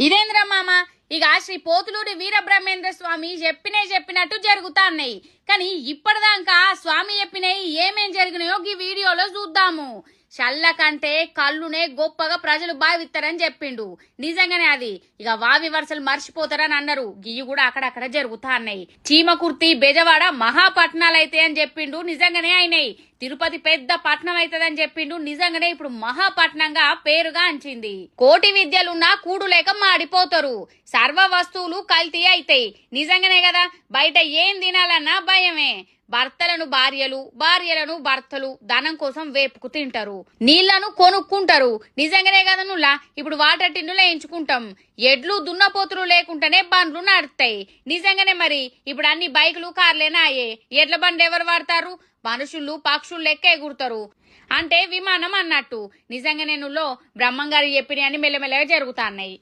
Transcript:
ఇదేంద్ర మామ ఇక శ్రీ పోతులూరి వీరబ్రహ్మేంద్ర స్వామి చెప్పినట్టు జరుగుతాన్నాయి. కానీ ఇప్పటిదాకా స్వామి చెప్పినవి ఏమేం జరిగినాయో ఈ వీడియోలో చూద్దాము. చల్ల కంటే కళ్ళునే గొప్పగా ప్రజలు భావిస్తారని చెప్పిండు. నిజంగానే అది ఇక వావి వరుసలు మర్చిపోతారని అన్నారు. గియ్యి కూడా అక్కడక్కడ జరుగుతా అన్నాయి. చీమకుర్తి బెజవాడ మహాపట్నాలైతే అని చెప్పిండు. నిజంగానే అయినాయి. తిరుపతి పెద్ద పట్నం అవుతుందని చెప్పిండు. నిజంగానే ఇప్పుడు మహాపట్నంగా పేరుగా అంచింది. కోటి విద్యలున్నా కూడు లేక మాడిపోతారు. సర్వ వస్తువులు కల్తీ అయితాయి. నిజంగానే కదా, బయట ఏం తినాలన్నా భయమే. భర్తలను భార్యలు, భార్యలను భర్తలు ధనం కోసం వేపుకు తింటారు. నీళ్లను కొనుక్కుంటారు. నిజంగానే కదా నుల్లా, ఇప్పుడు వాటర్ టిన్నులు వేయించుకుంటాం. ఎడ్లు దున్నపోతులు లేకుండానే బండ్లు నడుస్తాయి. నిజంగానే మరి ఇప్పుడు అన్ని బైకులు కార్లేనా అయ్యే. ఎడ్ల బండ్లు ఎవరు వాడతారు? మనుషులు పక్షులు లెక్క ఎగురుతారు. అంటే విమానం అన్నట్టు. నిజంగానే నువ్వులో బ్రహ్మంగారు చెప్పిన అన్ని మెల్లమెల్లగా జరుగుతాన్నాయి.